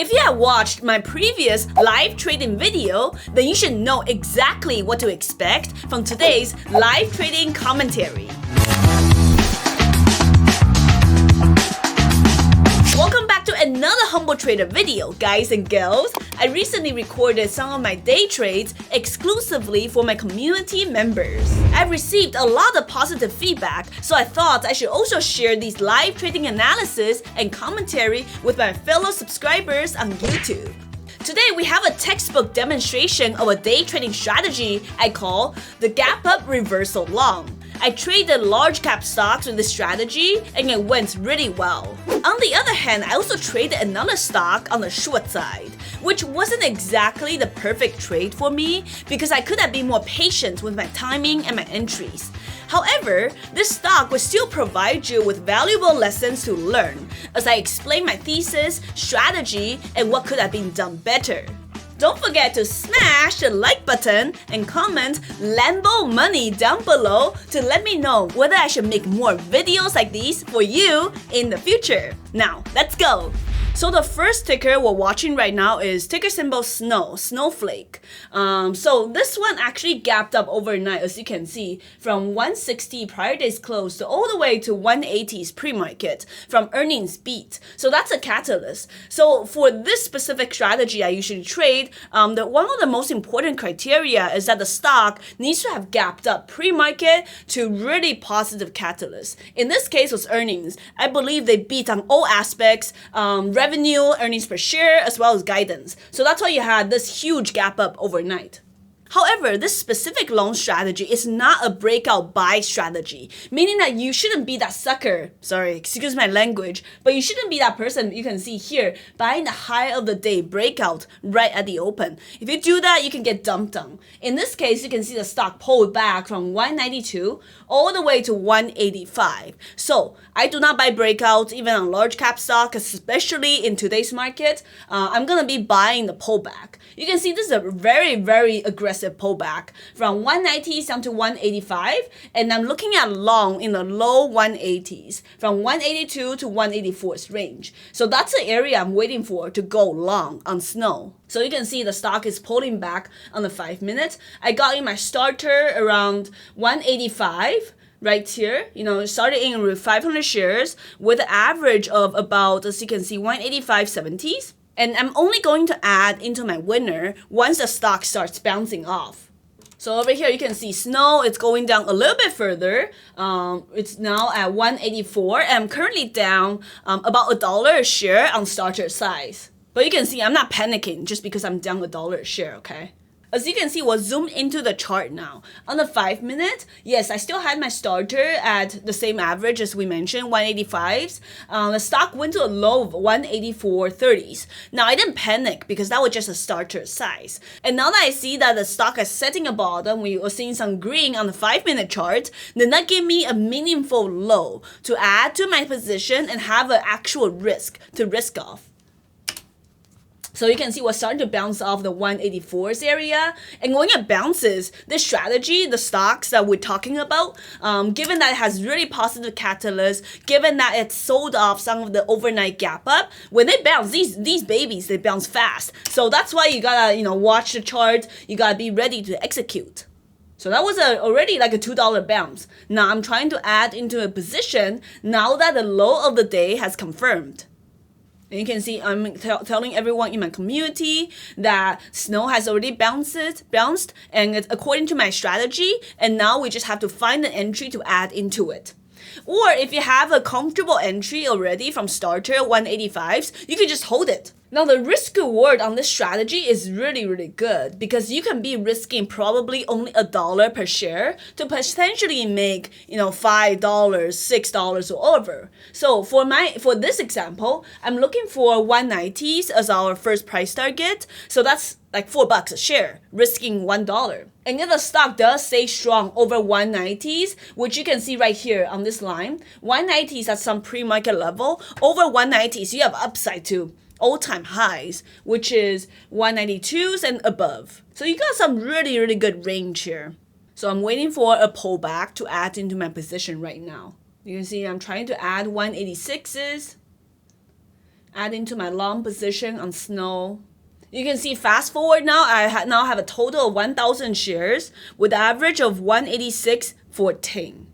If you have watched my previous live trading video, then you should know exactly what to expect from today's live trading commentary. Welcome back to another Humble Trader video, guys and girls. I recently recorded some of my day trades exclusively for my community members. I've received a lot of positive feedback, so I thought I should also share these live trading analysis and commentary with my fellow subscribers on YouTube. Today we have a textbook demonstration of a day trading strategy I call the gap up reversal long. I traded large cap stocks with this strategy and it went really well. On the other hand, I also traded another stock on the short side, which wasn't exactly the perfect trade for me because I could have been more patient with my timing and my entries. However, this stock will still provide you with valuable lessons to learn as I explain my thesis, strategy, and what could have been done better. Don't forget to smash the like button and comment Lambo money down below to let me know whether I should make more videos like these for you in the future. Now, let's go! So the first ticker we're watching right now is ticker symbol Snowflake. So this one actually gapped up overnight, as you can see, from 160 prior day's close to all the way to 180s pre-market from earnings beat. So that's a catalyst. So for this specific strategy I usually trade, one of the most important criteria is that the stock needs to have gapped up pre-market to really positive catalyst. In this case was earnings. I believe they beat on all aspects, revenue, earnings per share, as well as guidance. So that's why you had this huge gap up overnight. However, this specific long strategy is not a breakout buy strategy, meaning that you shouldn't be that sucker, sorry, excuse my language, but you shouldn't be that person you can see here buying the high of the day breakout right at the open. If you do that, you can get dumped on. In this case, you can see the stock pulled back from 192 all the way to 185. So I do not buy breakouts even on large cap stock, especially in today's market. I'm gonna be buying the pullback. You can see this is a very, very aggressive pullback from 190s down to 185, and I'm looking at long in the low 180s from 182 to 184's range. So that's the area I'm waiting for to go long on Snow. So you can see the stock is pulling back on the 5 minutes. I got in my starter around 185 right here, started in with 500 shares with an average of about, as you can see, 185.70s. And I'm only going to add into my winner once the stock starts bouncing off. So over here you can see Snow, it's going down a little bit further. It's now at 184 and I'm currently down about $1 a share on starter size. But you can see I'm not panicking just because I'm down $1 a share, okay? As you can see, we'll zoom into the chart now. On the 5 minute, yes, I still had my starter at the same average as we mentioned, 185s. The stock went to a low of 184.30s. Now, I didn't panic because that was just a starter size. And now that I see that the stock is setting a bottom, we were seeing some green on the 5 minute chart, then that gave me a meaningful low to add to my position and have an actual risk to risk off. So you can see we're starting to bounce off the 184s area. And when it bounces, this strategy, the stocks that we're talking about, given that it has really positive catalysts, given that it sold off some of the overnight gap up, when they bounce, these babies, they bounce fast. So that's why you gotta, watch the chart. You gotta be ready to execute. So that was already like a $2 bounce. Now I'm trying to add into a position now that the low of the day has confirmed. And you can see I'm telling everyone in my community that Snow has already bounced and it's according to my strategy, and now we just have to find an entry to add into it. Or if you have a comfortable entry already from starter 185s, you can just hold it. Now the risk reward on this strategy is really, really good because you can be risking probably only $1 per share to potentially make, $5, $6 or over. So for this example, I'm looking for 190s as our first price target. So that's like $4 a share, risking $1. And if the stock does stay strong over 190s, which you can see right here on this line, 190s at some pre-market level, over 190s, you have upside to all-time highs, which is 192s and above. So you got some really, really good range here. So I'm waiting for a pullback to add into my position right now. You can see I'm trying to add 186s. Adding to my long position on Snow. You can see fast forward now, I now have a total of 1,000 shares with an average of 186.14.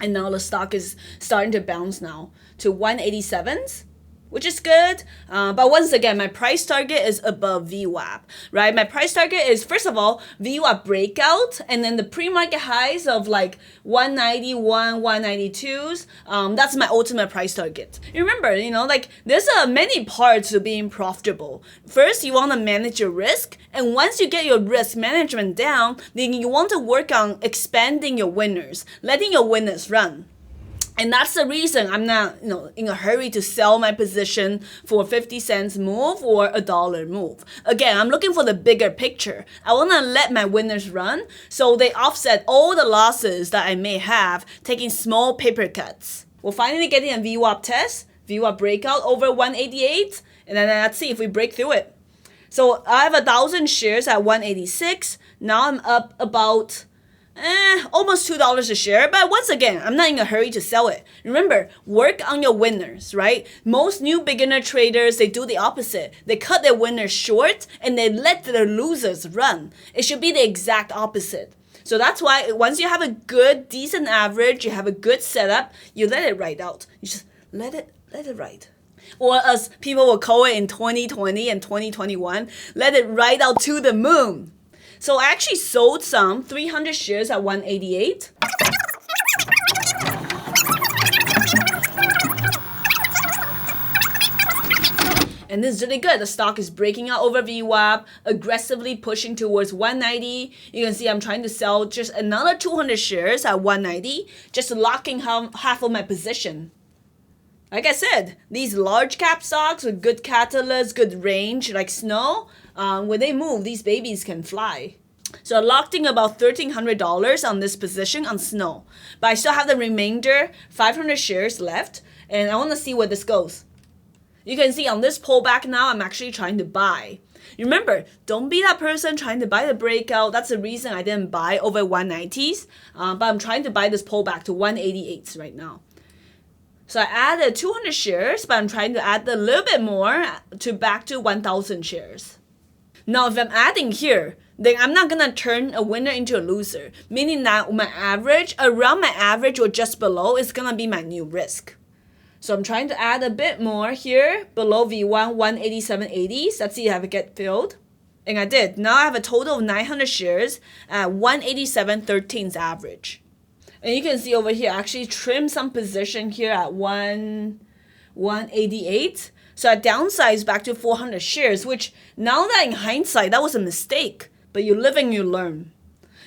And now the stock is starting to bounce now to 187s, which is good. But once again, my price target is above VWAP, right? My price target is, first of all, VWAP breakout, and then the pre-market highs of like 191, 192s. That's my ultimate price target. Remember, like there's many parts to being profitable. First, you want to manage your risk. And once you get your risk management down, then you want to work on expanding your winners, letting your winners run. And that's the reason I'm not, in a hurry to sell my position for 50 cents move or a dollar move. Again, I'm looking for the bigger picture. I want to let my winners run so they offset all the losses that I may have, taking small paper cuts. We're finally getting a VWAP test, VWAP breakout over 188, and then let's see if we break through it. So I have 1,000 shares at 186. Now I'm up about almost $2 a share, but once again, I'm not in a hurry to sell it. Remember, work on your winners, right? Most new beginner traders, they do the opposite. They cut their winners short and they let their losers run. It should be the exact opposite. So that's why once you have a good, decent average, you have a good setup, you let it ride out. You just let it ride. Or as people will call it in 2020 and 2021, let it ride out to the moon. So I actually sold some 300 shares at 188. And this is really good. The stock is breaking out over VWAP, aggressively pushing towards 190. You can see I'm trying to sell just another 200 shares at 190, just locking half of my position. Like I said, these large cap stocks with good catalysts, good range, like Snow, when they move, these babies can fly. So I locked in about $1,300 on this position on Snow. But I still have the remainder 500 shares left, and I want to see where this goes. You can see on this pullback now, I'm actually trying to buy. Remember, don't be that person trying to buy the breakout. That's the reason I didn't buy over 190s. But I'm trying to buy this pullback to 188s right now. So I added 200 shares, but I'm trying to add a little bit more to back to 1,000 shares. Now, if I'm adding here, then I'm not going to turn a winner into a loser, meaning that my average, around my average or just below, is going to be my new risk. So I'm trying to add a bit more here, below V1, 187.80s. Let's see if I get filled. And I did. Now I have a total of 900 shares at 187.13's average. And you can see over here, I actually trimmed some position here at 188. So I downsized back to 400 shares, which now that in hindsight, that was a mistake. But you live and you learn.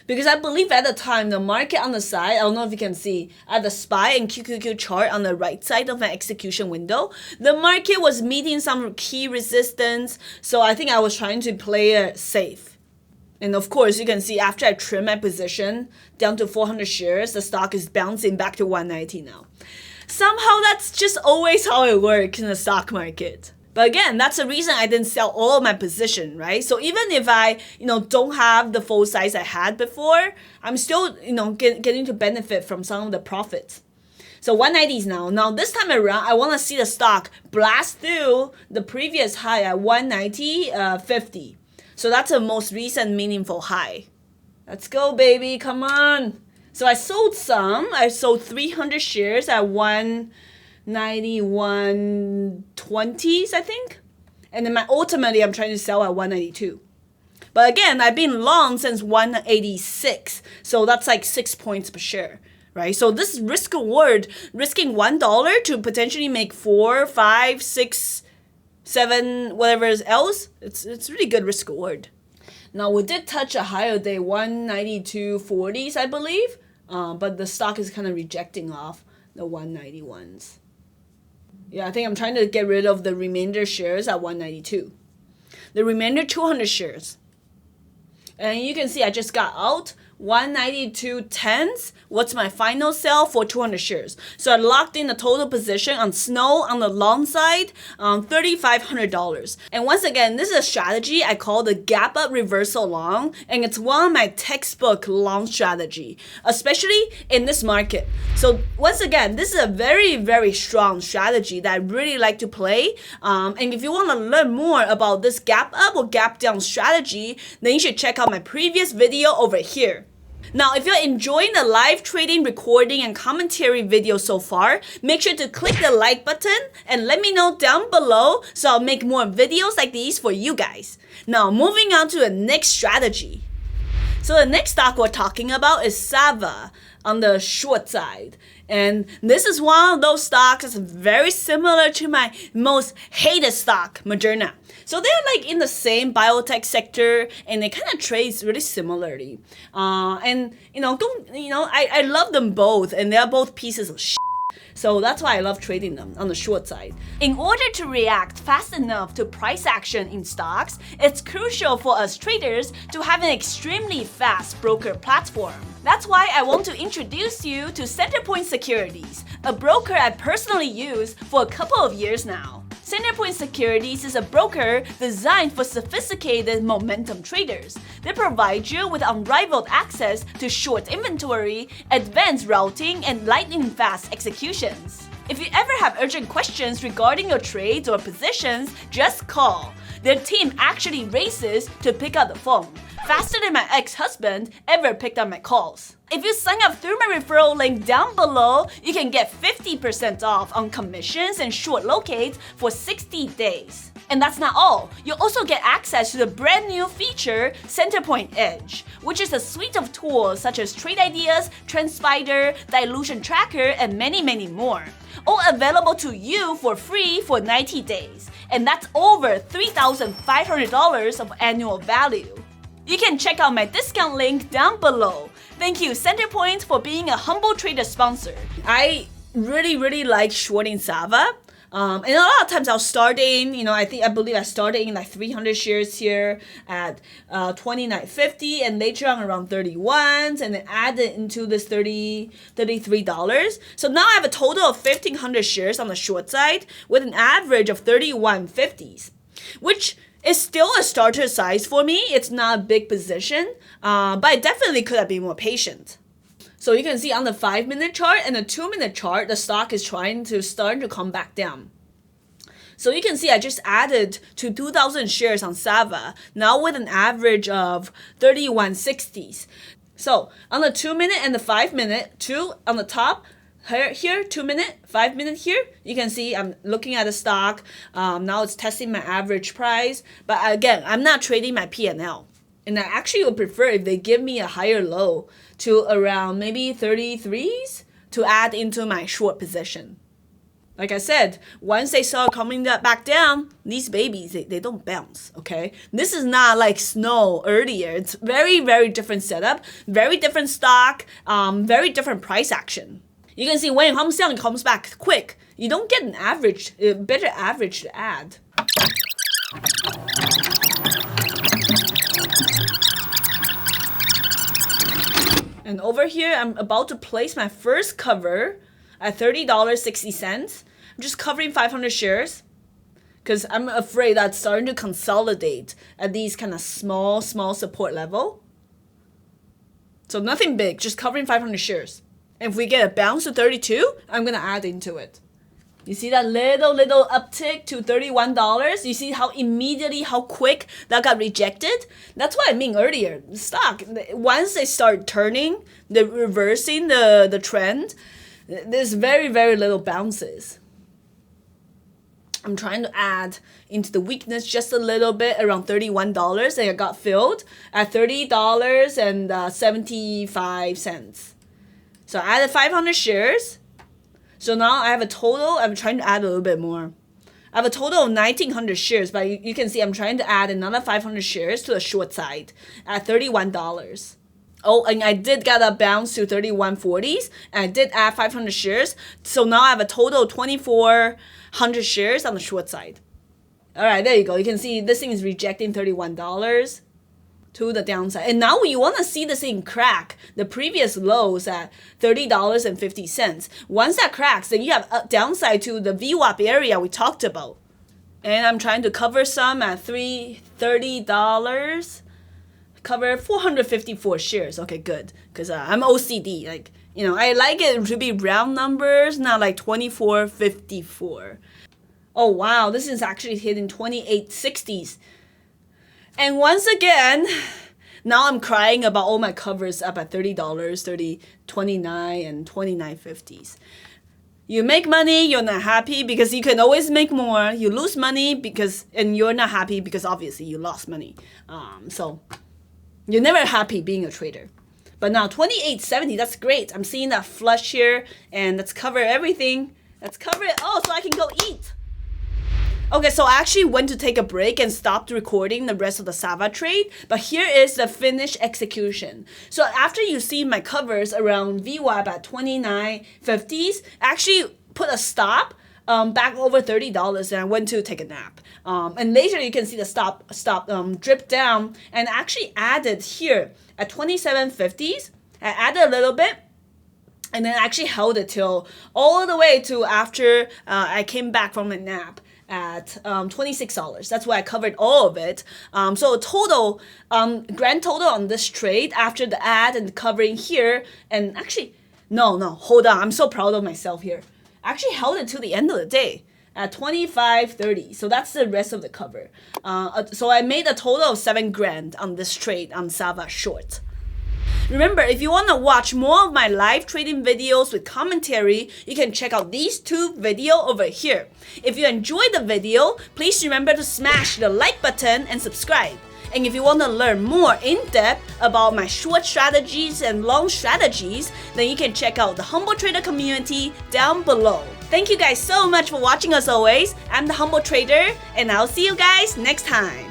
Because I believe at the time, the market on the side, I don't know if you can see, at the SPY and QQQ chart on the right side of my execution window, the market was meeting some key resistance. So I think I was trying to play it safe. And of course, you can see after I trim my position down to 400 shares, the stock is bouncing back to 190 now. Somehow that's just always how it works in the stock market. But again, that's the reason I didn't sell all of my position, right? So even if I, don't have the full size I had before, I'm still, getting to benefit from some of the profits. So 190s now. Now this time around, I want to see the stock blast through the previous high at 190.50. So that's the most recent meaningful high. Let's go, baby. Come on. So I sold some. I sold 300 shares at 191.20s, I think. And then ultimately, I'm trying to sell at 192. But again, I've been long since 186. So that's like 6 points per share, right? So this risk reward, risking $1 to potentially make 4, 5, 6, 7, whatever else, it's really good risk reward. Now we did touch a higher day, 192.40s, I believe. But the stock is kind of rejecting off the 191s. Yeah, I think I'm trying to get rid of the remainder shares at 192. The remainder 200 shares. And you can see I just got out 192.10. What's my final sell for 200 shares? So I locked in the total position on Snow on the long side, $3,500. And once again, this is a strategy I call the gap up reversal long, and it's one of my textbook long strategy, especially in this market. So once again, this is a very, very strong strategy that I really like to play. And if you want to learn more about this gap up or gap down strategy, then you should check out my previous video over here. Now, if you're enjoying the live trading recording and commentary video so far, make sure to click the like button and let me know down below so I'll make more videos like these for you guys. Now, moving on to the next strategy. So the next stock we're talking about is Sava on the short side. And this is one of those stocks that's very similar to my most hated stock, Moderna. So they're like in the same biotech sector, and they kind of trade really similarly. I love them both, and they're both pieces of shit. So that's why I love trading them on the short side. In order to react fast enough to price action in stocks, it's crucial for us traders to have an extremely fast broker platform. That's why I want to introduce you to Centerpoint Securities, a broker I personally use for a couple of years now. Centerpoint Securities is a broker designed for sophisticated momentum traders. They provide you with unrivaled access to short inventory, advanced routing, and lightning-fast executions. If you ever have urgent questions regarding your trades or positions, just call. Their team actually races to pick up the phone, faster than my ex-husband ever picked up my calls. If you sign up through my referral link down below, you can get 50% off on commissions and short locates for 60 days. And that's not all. You'll also get access to the brand new feature, Centerpoint Edge, which is a suite of tools such as Trade Ideas, Trend Spider, Dilution Tracker, and many, many more. All available to you for free for 90 days. And that's over $3,500 of annual value. You can check out my discount link down below. Thank you, Centerpoint, for being a Humble Trader sponsor. I really like shorting Sava. And a lot of times I'll start in, I believe I started in like 300 shares here at $29.50 and later on around 31s and then added into this $33. So now I have a total of 1,500 shares on the short side with an average of 31.50s, which is still a starter size for me. It's not a big position, but I definitely could have been more patient. So you can see on the 5-minute chart and the 2-minute chart, the stock is starting to come back down. So you can see I just added to 2,000 shares on Sava, now with an average of 31.60s. So on the 2-minute and the 5-minute, two on the top, here 2-minute, 5-minute here, you can see I'm looking at the stock. Now it's testing my average price. But again, I'm not trading my P&L. And I actually would prefer if they give me a higher low to around maybe 33s to add into my short position. Like I said, once they start coming back down, these babies, they don't bounce, okay? This is not like Snow earlier. It's very, very different setup, very different stock, very different price action. You can see when it comes down, it comes back quick. You don't get an average, better average to add. And over here, I'm about to place my first cover at $30.60. I'm just covering 500 shares because I'm afraid that's starting to consolidate at these kind of small support level. So nothing big, just covering 500 shares. And if we get a bounce to 32, I'm going to add into it. You see that little uptick to $31? You see how quick that got rejected? That's what I mean earlier. The stock, once they start turning, they're reversing the trend, there's very, very little bounces. I'm trying to add into the weakness just a little bit around $31 and it got filled at $30.75. So I added 500 shares. So now I have a total, I'm trying to add a little bit more. I have a total of 1,900 shares, but you can see I'm trying to add another 500 shares to the short side at $31. Oh, and I did get a bounce to 31.40s, and I did add 500 shares. So now I have a total of 2,400 shares on the short side. All right, there you go. You can see this thing is rejecting $31. to the downside. And now you want to see this thing crack the previous lows at $30.50. Once that cracks, then you have a downside to the VWAP area we talked about. And I'm trying to cover some at $30. Cover 454 shares. Okay, good. Because I'm OCD. Like, you know, I like it to be round numbers, not like 24.54. Oh, wow. This is actually hitting 28.60s. And once again, now I'm crying about all my covers up at $30, $29, and 29.50s. You make money, you're not happy because you can always make more. You lose money and you're not happy because obviously you lost money. So you're never happy being a trader. But now 28.70, that's great. I'm seeing that flush here, and let's cover everything. Let's cover it all so I can go eat. Okay, so I actually went to take a break and stopped recording the rest of the Sava trade, but here is the finished execution. So after you see my covers around VWAP at 29.50s, I actually put a stop back over $30 and I went to take a nap. And later you can see the stop drip down and actually added here at 27.50s. I added a little bit. And then actually held it till all the way to after I came back from a nap at $26. That's why I covered all of it. So total, grand total on this trade after the add and covering here, and actually, no, hold on. I'm so proud of myself here. I actually held it till the end of the day at 25.30. So that's the rest of the cover. So I made a total of $7 grand on this trade on Sava short. Remember, if you want to watch more of my live trading videos with commentary, you can check out these two videos over here. If you enjoyed the video, please remember to smash the like button and subscribe. And if you want to learn more in depth about my short strategies and long strategies, then you can check out the Humble Trader community down below. Thank you guys so much for watching as always. I'm the Humble Trader, and I'll see you guys next time.